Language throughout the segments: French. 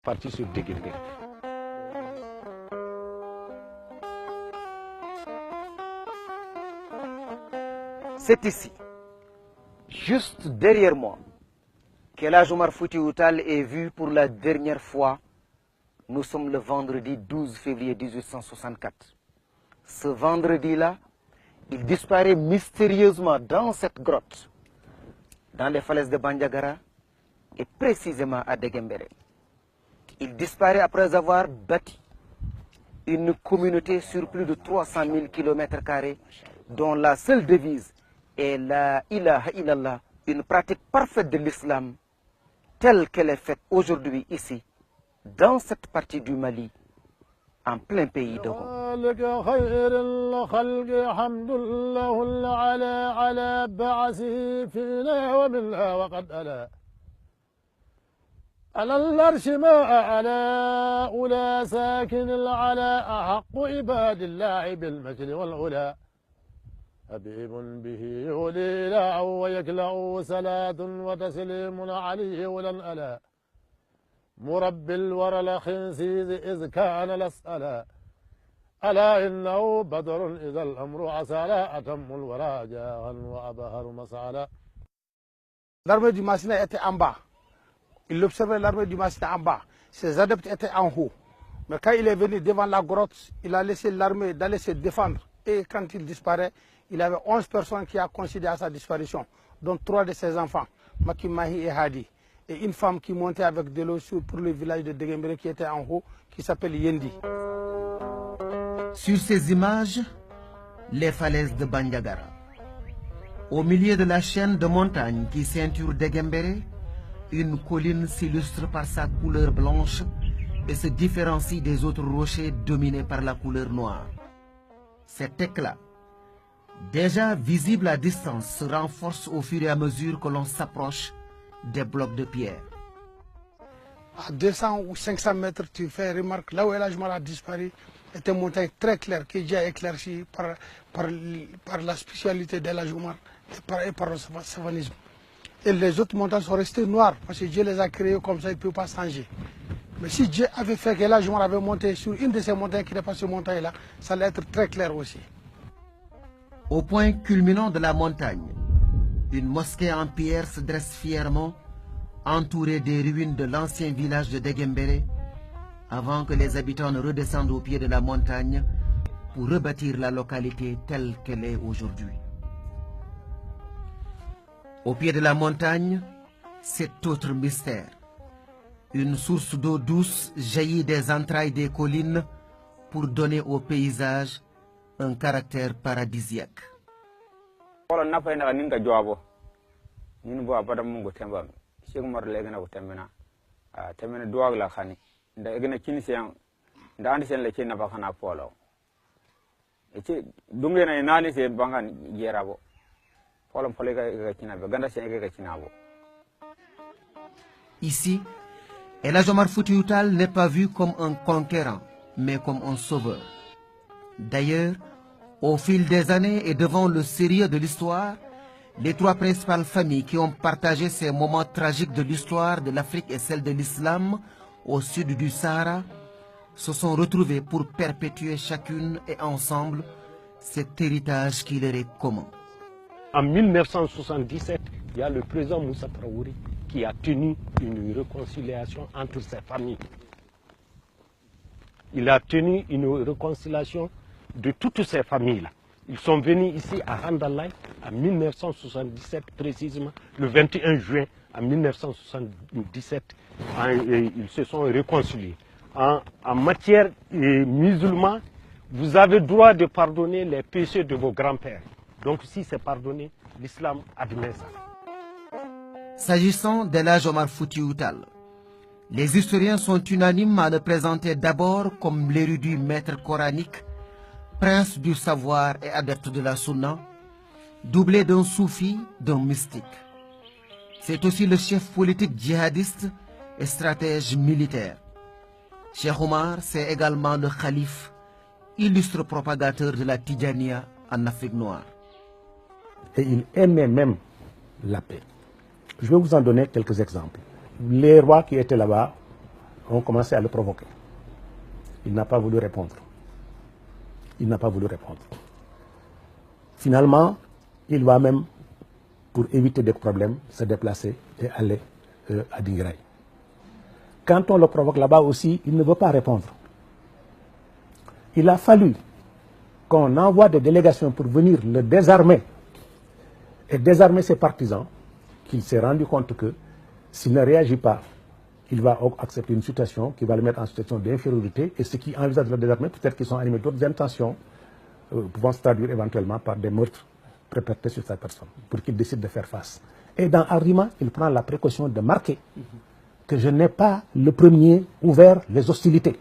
parti sur Deguembéré. C'est ici, juste derrière moi, que l'Hadj Omar Foutiyou Tall est vu pour la dernière fois. Nous sommes le vendredi 12 février 1864. Ce vendredi-là, il disparaît mystérieusement dans cette grotte, dans les falaises de Bandiagara et précisément à Deguembéré. Il disparaît après avoir bâti une communauté sur plus de 300 000 km², dont la seule devise est la ilaha illallah, une pratique parfaite de l'islam telle qu'elle est faite aujourd'hui ici, dans cette partie du Mali, en plein pays de Rome. على العرش ما على أولى ساكن العلا أحق عباد الله بالمجد والعلا حبيب به يولي لا ويكلأ صلاة وتسليم عليه ولن ألا مربي الورى الخنسيز إذ كان الأسألا ألا إنه بدر إذا الأمر عسالا أتم الورى جاغا وأبهر مسعلا. L'armée du Massina était en bas. Il observait l'armée du Massina en bas. Ses adeptes étaient en haut. Mais quand il est venu devant la grotte, il a laissé l'armée d'aller se défendre. Et quand il disparaît, il avait 11 personnes qui ont considéré à sa disparition, dont 3 de ses enfants, Maki, Mahi et Hadi. Et une femme qui montait avec de l'eau pour le village de Deguembéré qui était en haut, qui s'appelle Yendi. Sur ces images, les falaises de Bandiagara. Au milieu de la chaîne de montagnes qui ceinture Deguembéré, une colline s'illustre par sa couleur blanche et se différencie des autres rochers dominés par la couleur noire. Cet éclat, déjà visible à distance, se renforce au fur et à mesure que l'on s'approche des blocs de pierre. À 200 ou 500 mètres, tu fais remarque, là où l'Hadj Omar a disparu, était une montagne très claire qui est déjà éclaircie par la spécialité de l'Hadj Omar et par le savanisme. Et les autres montagnes sont restées noires parce que Dieu les a créées comme ça, il ne peut pas changer. Mais si Dieu avait fait que l'Hadj Omar avait monté sur une de ces montagnes qui n'est pas cette montagne-là, ça allait être très clair aussi. Au point culminant de la montagne, une mosquée en pierre se dresse fièrement, entourée des ruines de l'ancien village de Deguembéré, avant que les habitants ne redescendent au pied de la montagne pour rebâtir la localité telle qu'elle est aujourd'hui. Au pied de la montagne, cet autre mystère. Une source d'eau douce jaillit des entrailles des collines pour donner au paysage un caractère paradisiaque. Ici, El Hadj Omar Foutiyou Tall n'est pas vu comme un conquérant, mais comme un sauveur. D'ailleurs, au fil des années et devant le sérieux de l'histoire, les 3 principales familles qui ont partagé ces moments tragiques de l'histoire de l'Afrique et celle de l'islam au sud du Sahara se sont retrouvées pour perpétuer chacune et ensemble cet héritage qui leur est commun. En 1977, il y a le président Moussa Traoré qui a tenu une réconciliation entre ces familles. Il a tenu une réconciliation de toutes ces familles-là. Ils sont venus ici à Handalay en 1977, précisément le 21 juin en 1977. Ils se sont réconciliés. En matière musulmane, vous avez droit de pardonner les péchés de vos grands-pères. Donc si c'est pardonné, l'islam admet ça. S'agissant d'El Hadj Omar Foutiyou Tall, les historiens sont unanimes à le présenter d'abord comme l'érudit maître coranique, prince du savoir et adepte de la sunna, doublé d'un soufi, d'un mystique. C'est aussi le chef politique djihadiste et stratège militaire. Cheikh Omar, c'est également le calife, illustre propagateur de la Tidjania en Afrique noire. Et il aimait même la paix. Je vais vous en donner quelques exemples. Les rois qui étaient là-bas, ont commencé à le provoquer. Il n'a pas voulu répondre. Il n'a pas voulu répondre. Finalement, il va même, pour éviter des problèmes, se déplacer et aller à Dinguiraye. Quand on le provoque là-bas aussi, il ne veut pas répondre. Il a fallu qu'on envoie des délégations pour venir le désarmer et désarmer ses partisans, qu'il s'est rendu compte que s'il ne réagit pas, il va accepter une situation qui va le mettre en situation d'infériorité, et ceux qui envisagent de le désarmer, peut-être qu'ils sont animés d'autres intentions, pouvant se traduire éventuellement par des meurtres perpétrés sur sa personne, pour qu'il décide de faire face. Et dans Arima, il prend la précaution de marquer que je n'ai pas le premier ouvert les hostilités.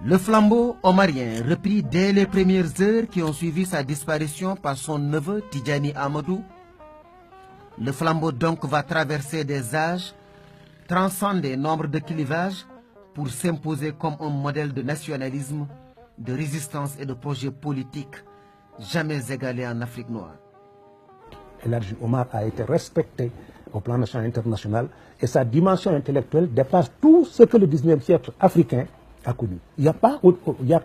Le flambeau omarien, repris dès les premières heures qui ont suivi sa disparition par son neveu Tidjani Amadou, le flambeau donc va traverser des âges, transcender nombre de clivages pour s'imposer comme un modèle de nationalisme, de résistance et de projet politique jamais égalé en Afrique noire. El Hadji Omar a été respecté au plan national et international, et sa dimension intellectuelle dépasse tout ce que le 19e siècle africain a connu. Il n'y a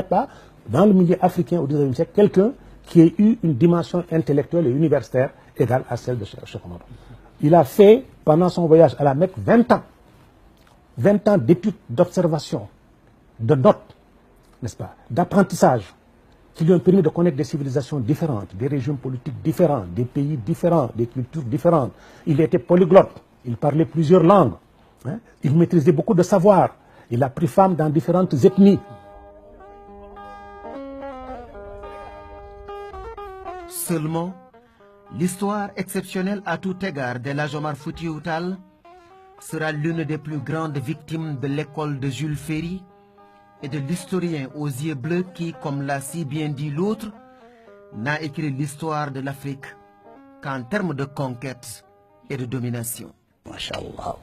pas dans le milieu africain au 19e siècle quelqu'un qui ait eu une dimension intellectuelle et universitaire égale à celle de Cheikh Omar. Il a fait, pendant son voyage à la Mecque, 20 ans d'études, d'observation, de notes, n'est-ce pas, d'apprentissage, qui lui ont permis de connaître des civilisations différentes, des régimes politiques différents, des pays différents, des cultures différentes. Il était polyglotte, il parlait plusieurs langues, hein? Il maîtrisait beaucoup de savoirs, il a pris femme dans différentes ethnies. Seulement, l'histoire exceptionnelle à tout égard d'El Hadji Omar Foutiyou Tall sera l'une des plus grandes victimes de l'école de Jules Ferry et de l'historien aux yeux bleus qui, comme l'a si bien dit l'autre, n'a écrit l'histoire de l'Afrique qu'en termes de conquête et de domination. Masha'Allah.